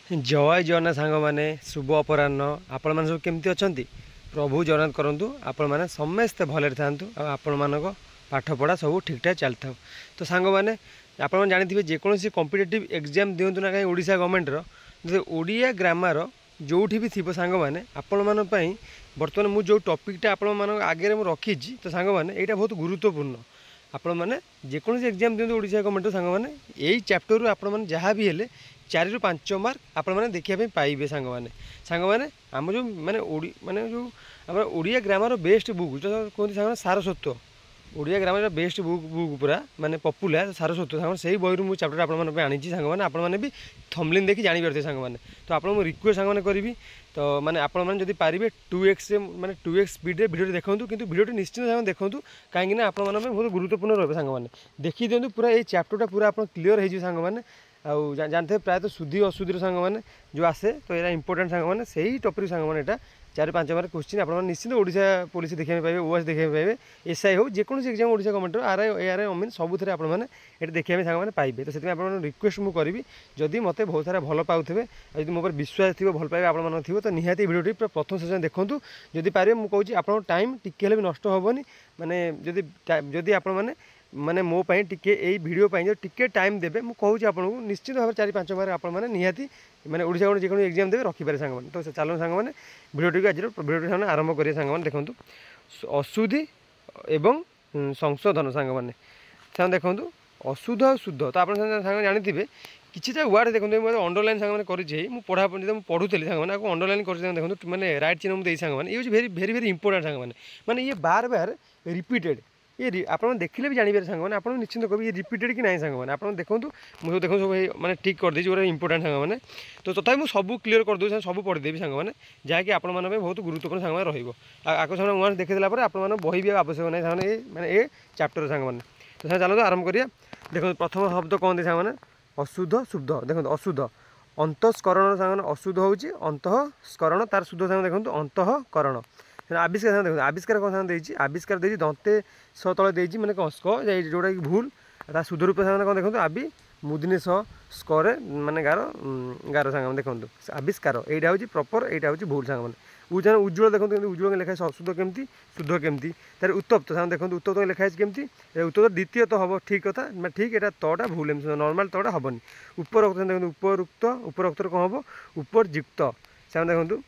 जय जगन्नाथ सांग मैंने शुभ अपराह्न आपण मैंने सब केमती अच्छा प्रभु जगन्नाथ करूँ आपण मैंने समस्ते भलରେ थांतु आपण मानक पाठ पढ़ा सब ठीक ठाक चली था। तो सांग मैंने आप जानी जेकोसी कॉम्पिटिटिव एग्जाम दिंतु ना कहीं ओडिशा गवर्नमेंटर जो ओडिया ग्रामर जोठी भी थी सांग मैंने आपण मान बर्तमान मुझे जो टॉपिकटा आपण मान आगे रखी तो सांग मैंने यहाँ बहुत गुरुत्वपूर्ण आपण मैंने जेकोसी एग्जाम दिंतु ओडिशा गवर्नमेंट सांग मैंने यही चैप्टर आपण मैंने जहाँ भी हेले 4 ରୁ 5 मार्क आपण मैंने देखा पाइबे सांग मैंने आम जो माने जो आम ओडिया ग्रामर बेस्ट बुक जो कहते सांग Saraswat Odia grammar best book पूरा माने पपुलर सारस्वत सांग से बही मुझे चैप्टर आप आनी सांग मैंने भी थंबनेल देखी जापर सांग मैंने तो आप रिक्वेस्ट सांग करी तो माने आपण मैंने जब पारे 2x माने 2x स्पीड भिडियो देखूँ किंतु भिडियो निश्चित भाव देखूँ कहीं आपण बहुत गुरुत्वपूर्ण रही सांग मैंने देखी दिखाँ पूरा ये चैप्टरटा पूरा आप क्लीयर हो सांग मैंने आउ जानते प्रायतः सुधी अशुद्धि सांग मैंने जो आसे तो यहाँ इंपोर्टेंट सांग मैंने से ही टॉपिक सांग मैंने यहाँ 4-5 मार्क क्वेश्चन आप निश्चित ओडिशा पुलिस देखा पाए ओएस देखा पाए एसआई हो जेकोसी exam Odisha government RI ARI अमीन सबुथ आपने ये देखा सांग मैंने पाइबे तो से रिक्वेस्ट मुझे करी जदि मत बहुत सारा भल पाऊे जब मो विश्वास थी भल पाइबा आप थी तो निहाती भिडियोटी प्रथम सेशन देखूँ जदि पारे मुझे कहूँ आप टाइम टिके भी नष्ट हेनी माने जदि आप माने मो पाई टिके एई वीडियो पाई जो टिके टाइम देबे मु कहूँ आपको निश्चित भाव 4-5 मार्क आपण मैंने निहाती माने ओडिशा गवर्नमेंट जेको एग्जाम देबे रखिपारे सांग मैंने तो चलो सांग मैंने भिडियोटी आज भिडियोटी सामने आरंभ करिए सांग मैंने देखंतु अशुद्धि एवं संशोधन सांग मैंने सांग देखंतु अशुद्ध और शुद्ध तो आप सांग जानिथिबे किछिटा वर्ड देखंतु मैं अंडरलाइन सांग मैंने करिछि मु पढ़ा पढ़ी पढ़ुथली सांग मैंने अंडरलाइन कर देखंतु माने राइट चिन्ह मुझे सांग मैंने ये वेरी वेरी वेरी इंपोर्टेंट सांग मैंने ये बार बार रिपीटेड ये आप देखिले भी जानीपारे सांग मैंने आप निश्चिंत कभी रिपीटेड कि ना सांग मैंने आप देखूँ मुझे देखो सब मैंने ठीक कर दी जो इंपोर्टेंट सांग मैंने तो तथा मुझे सब क्लीयर कर दूसरी सब पढ़ीदेवी सांग मैंने जहाँकि आप बहुत गुरुत्वपूर्ण सांग मैंने रही सामने वन देखीदेला आप बही भी आवश्यक नहीं सांग मैंने ये चैप्टर सांग मैंने तो साथ चलो आरम्भ करिए देखो प्रथम शब्द कौन सांग मैंने अशुद्ध शुद्ध देखो अशुद्ध अंतस्करण सांग अशुद्ध हूँ अंतस्करण तार शुद्ध सांग देखो अंतकरण आविष्कार देखो आविष्कार कौन सांग आविष्कार दे दंते स तले देजी मैंने कौन स्क जोटा कि भूल ता शुद्ध रूप सांग कौन देखो आबि मुदिनी स्करे माने गार गार सांग देखो आविष्कार यहाँ हूँ प्रपर यहाँ हूँ भूल सांग मैंने उज्ज्वल देखो उज्ज्वल लिखाई अशुद्ध केमती शुद्ध केमती तार उत्तप्त सांग देखो उत्तप्त लिखाई केमती उत्तप्त द्वितीय तो हम ठीक कथा ठीक यहाँ तटा भूल एम नर्माल तटा हेनी उपरोक्त देखो उपरोक्त उपरोक्त कौन हम उपरयुक्त सांग देखो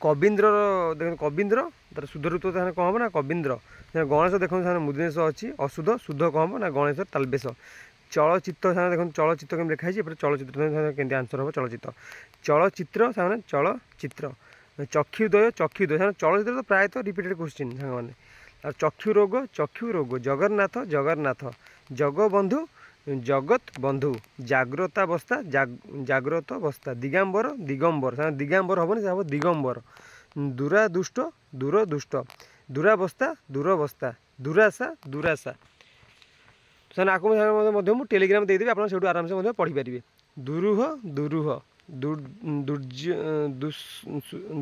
कबीन्द्र देख कबीन्द्र तार शुद्ध रूप कौन हम ना कबीन्द्र गणेश देखो मुदिनेश अच्छी अशुद्ध शुद्ध कौन हम ना गणेश तालबेश चलचित्र सामने देखो चलचित्र केम लिखाई चलचित्र केमती आंसर हम चलचित्र चलचित्र सामने चलचित्र चक्षुद्वय चक्षुद्वय चलचित्र तो प्रायतः रिपीटेड क्वेश्चन सांग मैंने चक्षु रोग जगन्नाथ जगन्नाथ जगबंधु जगत बंधु जाग्रतावस्था जाग्रतावस्था दिगंबर दिगंबर दिगंबर हम हम दिगंबर दूरादुष्ट दूरदुष्ट दूरावस्था दूरवस्था दुराशा दुराशा सर आपको टेलीग्राम देदेवी आप आराम से पढ़ी पारे दुरूह दुरूह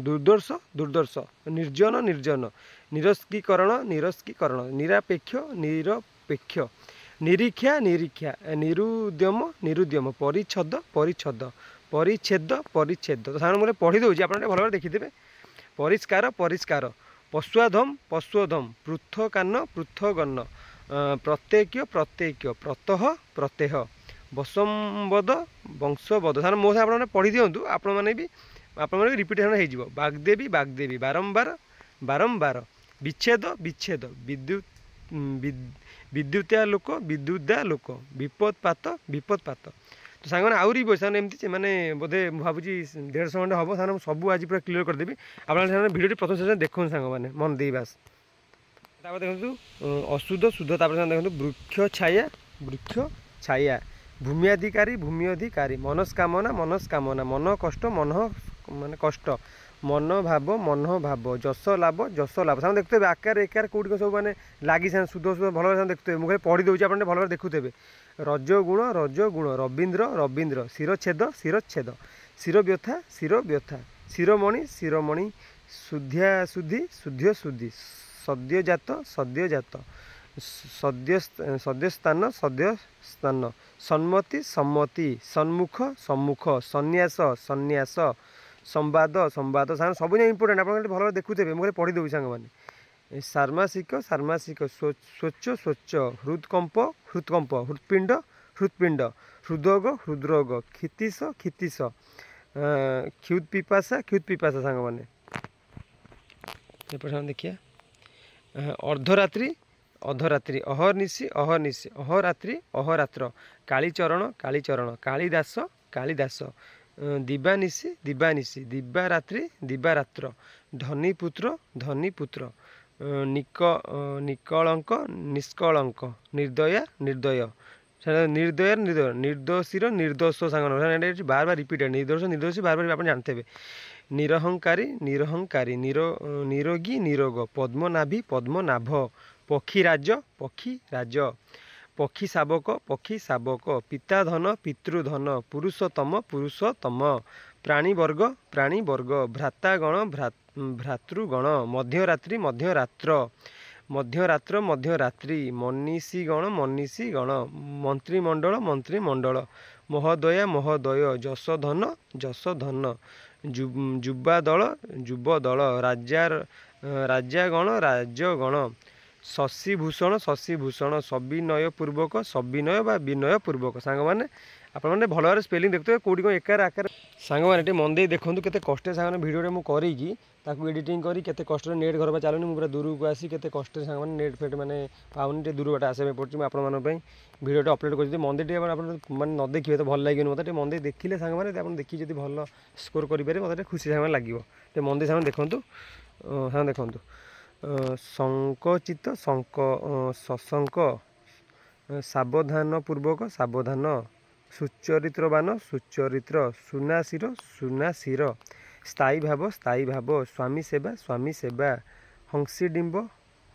दुर्दर्श दुर्दर्श निर्जन निर्जन निरस्कीकरण निरस्कीकरण निरपेक्ष निरपेक्ष निरीक्षा निरीक्षा निरुद्यम निरुद्यम परिच्छद परिच्छद परिच्छेद परिच्छेद तो सामने मुझे पढ़ी दूसरी आप भल भाव देखिथे परिष्कार परिष्कार पशुआधम पशुअधम पृथकान्न पृथगन्न प्रत्येक्य प्रत्येक्य प्रतः प्रत्यह वसंबद वंशबद सामने मो साथ आप पढ़ी दिंतु आपने भी रिपीटेसन हो बाग्देवी बाग्देवी बारंबार बारंबार विच्छेद विच्छेद विद्युत विद्युतालोक विद्युदालोक विपदपात विपदपात तो सांग आउरी सामने एमती मैंने बोधे भावी 150 खंडे हम सामने सब आज पूरा क्लीयर करदेवी आप भिडियो प्रथम सेशन देखो सांग मैंने मन दे बास देखो अशुद्ध शुद्ध देखो वृक्ष छाया भूमि अधिकारी मनस्कामना मनस्कामना मन कष्ट मन मान कष्ट मनोभाव जस लाभ सामने देखते आकार एकार कौटी सब मैंने लगी शुद्ध शुद्ध भल भाव देखते मुझे पढ़ी दूसरी आप भल भाव देखुथे रजगुण रजगुण रवींद्र रवींद्र शिरछेद शिरछेद शिरव्यथा शिरव्यथा शिरोमणि शिरोमणि शुद्ध्या शुद्धि शुद्ध शुद्धि सद्यजात सद्यजात सद्य सद्यस्थान सद्यस्थान सम्मति सम्मति सन्मुख सम्मुख सन्यास सन्यास संवाद संवाद सार सब इंपोर्टेंट आप भल देखुथे मुझे पढ़ीदेवी सांग मैंने सार्मासिक सार्मासिक स्वच्छ स्वच्छ हृदकंप हृदकंप हृत्पिंड हृत्पिंड हृदरोग हृदरोग क्षितिश क्षितिश क्षुत्पिपाशा क्षुत्पिपाशा सांग मैंने देखिए अर्धरात्रि अर्धरात्रि अहर्निशी अहर्निशी अहरात्रि अहरात्र कालीचरण कालीचरण कालिदास कालिदास दिवानिशी दिवानिशी दिवारात्रि दिवारात्र धनीपुत्र धनीपुत्र निकलंक निष्कलंक निर्दया निर्दय निर्दय निर्दय निर्दोषीर निर्दोष सांग बार बार रिपीट है निर्दोष निर्दोषी बार बार आप जानते हैं निरहंकारी निरहंकारी निरोगी निरोग पद्मनाभी पद्मनाभ पक्षीराज पक्षीराज पक्षी शावक पिताधन पितृधन पुरुषोत्तम पुरुषोत्तम प्राणीवर्ग प्राणीवर्ग भ्रातागण भ्रातृगण मध्यरात्रि मध्यरात्र मध्यरात्र मध्यरात्रि मनीषीगण मनीषीगण मंत्रिमंडल मंत्रिमंडल महोदया महोदय जशधन जशधन युवादल युवदल राजागण राजगण शशिभूषण शशिभूषण सविनयपूर्वक सविनय बा विनयपूर्वक सांग मैंने आपने भल भाव स्पेलिंग देखते कौटी कौन एकार आकार सांग मैंने मन दे देखूँ केते कष्ट सांग भिडियो मुझे करी एडिटिंग करी केते कष्ट नेट घर पर चलुनी पूरा दूर को आसी केते कष्ट सांग मैंने नेट फेट मैंने पाऊनी दूर बाट आसवा पड़े मुझे भिडियो अपलोड कर मन दे मैंने न देखिए तो भल लगे मतलब मन दे देखिले सांग मैंने आप देखिए जब भल स्कोर करेंगे मतलब खुशी सांग लगे मन दे सांग देखूँ सांग देखूँ संकोचित सशंक सावधान पूर्वक सावधान सुचरित्रवान सुचरित्र सुनाशिर सुनाशिर स्थायी भाव स्वामी सेवा हंसीडिंब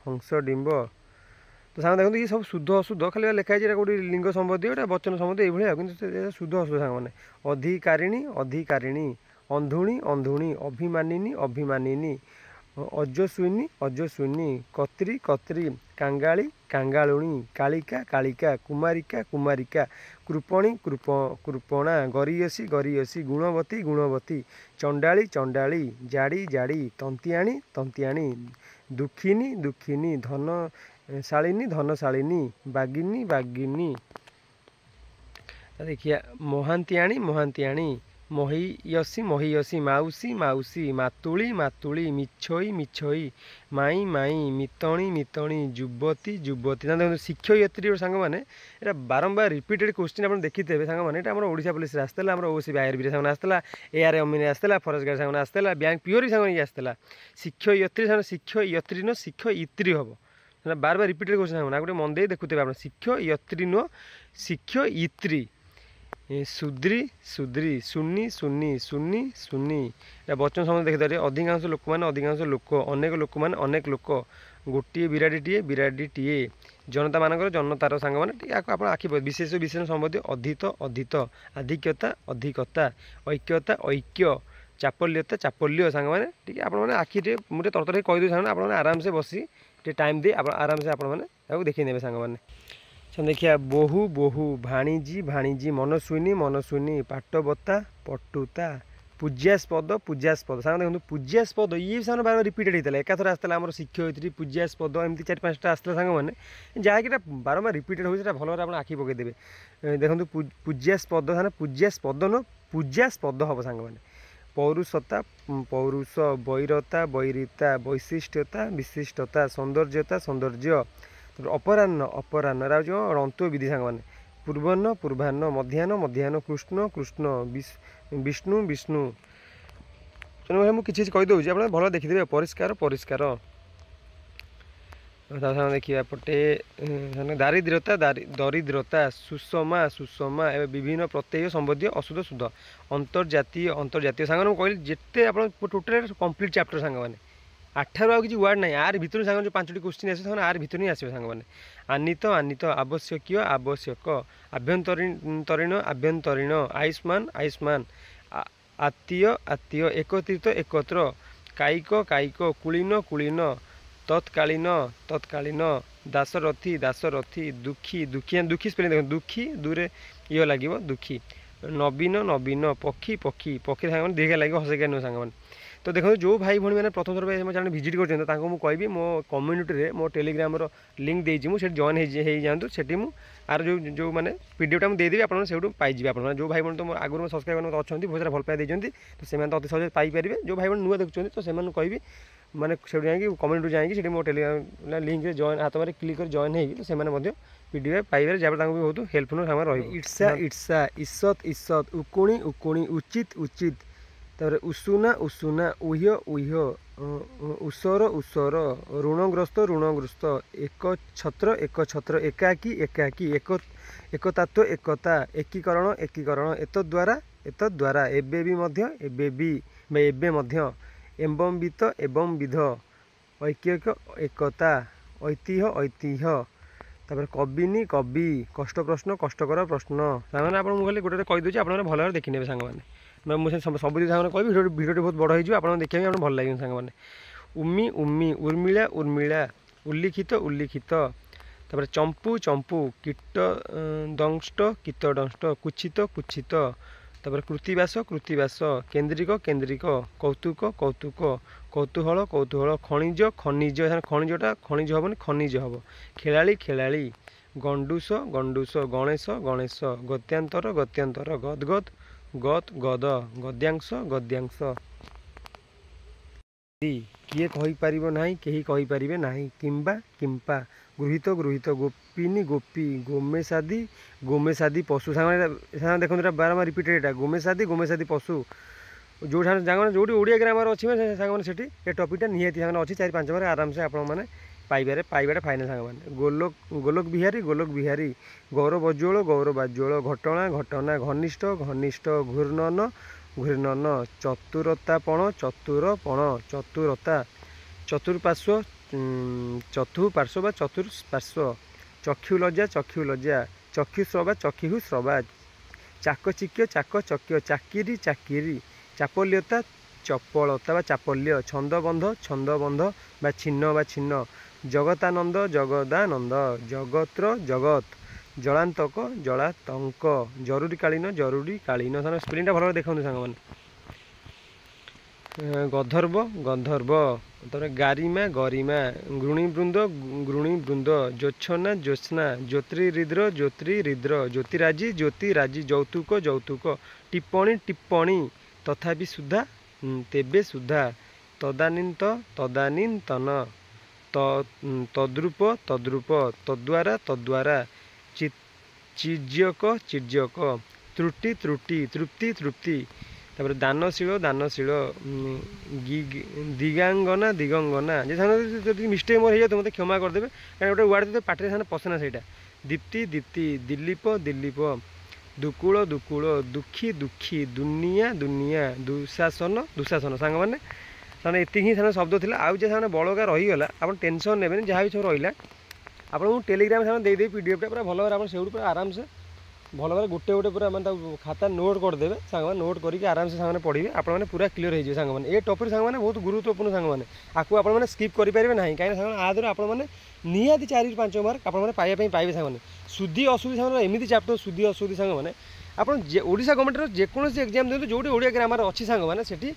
हंसडिंब तो सांग देखो ये सब शुद्ध अशुद्ध खाली लिखाई कौटी लिंग संबंधी वचन संबंधी ये कि शुद्ध अशुद्ध सांग मैंने अधिकारिणी अधिकारिणी अंधुणी अंधुणी अभिमानिनी अभिमानिनी अजस्विनी अजस्विनी कत्री कत्री कांगाली कांगालुणी कालिका कालिका कुमारिका कुमारिका कृपणी कृपणा गरियसी गरियसी गुणवती गुणवती चंडाली चंडाली जाड़ी जाड़ी तंतियाणी तंतियाणी दुखिनी दुखिनी धनशालिनी धनशालिनी बागिनी बागिनी देखिए महांतियाणी महांतियाणी महियसी महियसी माउसी माउसी मातुली मातुली मिछोई मिछोई माई माई मितणी मितणी युवती युवती देखो शिक्षयित्री सांग मैंने यहाँ बारंबार रिपीटेड क्वेश्चन आप देखिथे सांग मैंने आम ओडिशा पुलिस आसला आम ओसी आईआरबी सांग आसला एआर अमीन आसला फरेस्ट गार्ड सांग आसला बैंक पीओरी सांग आसला शिक्षयित्री सांग शिक्षयित्री न शिक्षयित्री हम बार बार रिपीटेड क्वेश्चन सांग गोटे मन दे देखुथे आप शिक्षयित्री नुह शिक्षयित्री सुद्री सुद्री सुनी सुनी सुनी सुनी वचन समझ देखिए अधिकांश लोक मैंने अधिकांश लोक अनेक लोक मैंने अनेक लोक गोटे बिराड़ीटीए बिराड़ीटीए जनता मानकर जनतार सांग मैंने आप आखि विशेष विशेष संबंधी अधित अधित आधिक्यता अधिकता ऐक्यता ऐक्य चापल्यता चापल्य सांग मैंने ठीक है आपने आखि मुझे तरतर कहीदे सांग आप आराम से बसी टाइम दे आराम से आपने देखी ने सांग मैंने देखिए बोहू बोहू भाणीजी भाणीजी मनस्विनी मनस्विनी पाटबता पटुता पूज्यास्पद पूज्यास्पद सांग देखो पूज्यास्पद ये सांग बार रिपीटेड होता है एकाथर आसला आम शिक्षयित्री पूज्यास्पद एमती 4-5टा आसला सांग मैंने जहाँकि बारंबार रिपीटेड होता भल भाव आखि पकईदेवे देखो पूज्यास्पद सांग पूज्यास्पद न पूज्यास्पद हम सांग मैंने पौरुषता पौरुष वैरता वैरिता वैशिष्ट्यता विशिष्टता सौंदर्यता सौंदर्य अपराह्न अपराह्न रंतु विधि सांग मैंने पूर्वाह्न पूर्वाह्न मध्याह्न मध्याह्न कृष्ण कृष्ण विष्णु विष्णु तेनाली मुझे किसी कहीदे आप भल देखिए परिष्कार परिष्कार देखिए पटे दारिद्र्यता दरिद्रता सुषमा सुषमा एवं विभिन्न प्रत्यय संबंधी अशुद्ध शुद्ध अंतर्जातीय अंतर्जातीय सांग कहली जिते आप टोटाल कंप्लीट चैप्टर सांग मैंने 8 आउ किसी वर्ड ना आर भितर सांग जो 5टी क्वेश्चन आसे आर भितर ही आसो सांग मैंने आनीत आनीत आवश्यक आवश्यक आभ्यंतरीण आभ्यंतरीण आयुष्मान आयुष्मान आत्तीय आत्तीय एकत्रित एकत्र कायिक कायिक कुलीन कुलीन तत्कालीन तत्कालीन दासरथी दासरथी दुखी दुखी दुखी स्पेलिंग देखो दुखी दूरे यो लगे दुखी नवीन नवीन पक्षी पक्षी पक्षी सांग दीर्घ लगे हसैका नुह सांग तो देखो जो भाई भाई मैंने प्रथम थर मो चैनल विजिट कर कहि मो कम्युनिटी मो टेलीग्राम लिंक देती मुझे जॉइन हो जातु से आर जो जो मैंने पीडीएफ मुझे देदेवी आप पाइबे आप जो भाई बहन तो आगुरी सब्सक्राइबर अच्छा बहुत सारा भल पाई देते तो से अति सहज पाइपर जो भाई बहन नुआ देखुं तो से कहि मैंने से कम्युनिटी जाकि मो टेलीग्राम लिंक जॉइन हाथ में क्लिक कर जॉइन हो तो से पीडीएफ पाइबे जहाँ भी बहुत हेल्पफुल रही ईर्षा ईर्षा ईसत ईसत उकुणी उकुणी उचित उचित तापर उषुना उषुना उह्य उह्य उसर उसर ऋणग्रस्त ऋणग्रस्त एक छत्र एकाकी एकाकी एकतात्व एकता एकीकरण एकीकरण एतद्वारा एबे एवंवित एवंविध ऐक्यक एकता ऐतिह्य ऐतिह्य तापर कविनी कवि कष्ट प्रश्न कष्टकर प्रश्न सामान्य आप गोटे कहीदे आप भल भाव देखने सांग मैं मुझे सब सांगे कह भिडियो बहुत बड़ हो आप देखिए आप भल लगे सांग उम्मी उम्मी उर्मिला उर्मिला उल्लिखित उल्लिखित तापर चंपू चंपू कीट दंष्ट कीट दंष्ट कुचित कुचित तापर कृतिवास कृतिवास केन्द्रिक केन्द्रिक कौतुक कौतुक कौतूहल कौतूहल खनिज खनिज खनिजटा खनिज हेनी खनिज हम खेलाड़ी खेलाड़ी गंडूस गंडूस गणेश गणेश गत्यांतर गत्यांतर गदगद गद गद गद्यांश गद्यांश किए कहीपर ना कहीं कहीपर ना किंबा किंपा गृहीत गृहीत गोपिनी गोपी गोमेशादी गोमेशादी पशु सांग देखो बारंबार रिपीटेड गोमेशादी पशु जो सांग जो ओडिया ग्रामर अच्छी सांग से टपिकटा निहाती सांग अच्छी 4-5 बार आराम से आपने पाइबारे फाइनाल सांग मैंने गोलोक गोलोक बिहारी गौरवज्वल गौरवाज्वल घटना घटना घनिष्ठ घनिष्ठ घूर्णन घूर्णन चतुरतापण चतुरपण चतुरता चतुर्पार्श्व चतुःपार्श्व चतुष्पार्श्व चक्षुलज्जा चक्षुलज्जा चक्षुस्रवा चक्षुस्रवा चाकचिक्य चाकचक्य चाकिरी चाकिरी चापल्यता चपलता चापल्य छंदबंध छंदबंध छिन्न जगतानंद जगदानंद जगत्र जगत जलांतक जलातंक जरूरीकालीन स्पेलिंग भल देखते सांग मैंने गंधर्व गंधर्व तापर गारिमा गरिमा घृणीवृंद घृणीवृंद ज्योत्सना ज्योत्सना ज्योतिरिद्र ज्योतिरिद्र ज्योतिराजी ज्योतिराजी यौतुक यौतुक टिप्पणी टिप्पणी तथापि सुधा तेबे सुधा तदानीत तदानीतन तद्रूप तद्रूप तद्वारा तद्वारा चिज्यक चिज्यक त्रुटि त्रुटि तृप्ति तृप्ति तापर दानशील दानशील दिगांगना दिगंगना जी मिस्टेक मोर हो मत क्षमा करदे कहीं गोटे वार्ड तो पाटे से पसना से दीप्ति दीप्ति दिलीप दिलीप दुकूल दुकूल दुखी दुखी दुनिया दुनिया दुशासन दुशासन सांग मैंने सामने ये ही शब्द थी आउ जे सामने बड़का रहीगला आप टेंशन ने जहाँ भी सब रहा आपको टेलीग्राम सामने देदेवी पीडीएफटा पूरा भल भाव से पूरा आराम से भल भाव गोटे गोटे पूरा मैंने खाता नोट करदे सांग नोट करके आराम से सांग पढ़े आपने पूरा क्लीयर हो सांग मैंने ये टॉपिक सांग मैंने बहुत गुरुत्वपूर्ण सांग मैंने आपको आपने स्किप करेंगे ना कहीं सांग आदर आपने निहाती 4-5 मार्क आपने पाइबे सांग सुधी अशुद्धि सांग एमती चैप्टर सुधी अशुद्धि सांग मैंने आप ओडिशा गवर्नमेंट जेकोसी एग्जाम दिखाते जो ओडिया ग्रामर अच्छी सांग मैंने से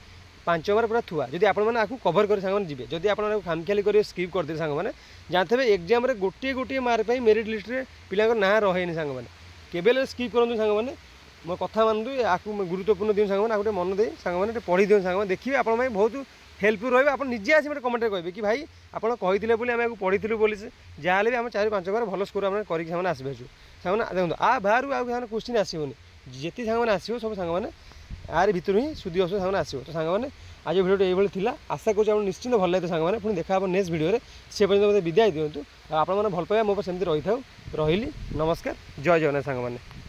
5 बार पूरा थुआ जब आपको कवर कर सांग जी जब आप खामखियाली कर स्किप करदे सांग मैंने जानते हैं एग्जाम गोटे गोटे मार्क मेरिट लिस्ट में पिला ना रहे सांग मैंने केवल स्किप करूँ सांग मैंने मो कथा मानतु आपको गुरुत्वपूर्ण दिन सांग मैंने मन दे सांग मैंने पढ़ी दिखाँ सांग देखिए आप बहुत हेल्पफुल रही आप निजे आसी मैं कमेंट कहे कि भाई आप कही आम पढ़ी बोली जहाँ भी आम 4-5 बार भल स्कोर आम करके आसबे सांग देखो आ बाहर आगे क्वेश्चन आसोनी जी सांग आसो सब सांग मैंने आर भितर ही सुधी असो सांग आसो तो सांग मैंने आज भिडियो ये थी आशा करूँ आप निश्चित भल लगे सांग मैंने पुणी देखा नेक्स्ट भिडियो से पर्यटन मत विदाय दिंतु आप भल पाइबा मो सेमती रही था रही नमस्कार जय जगन्नाथ सांग मैंने।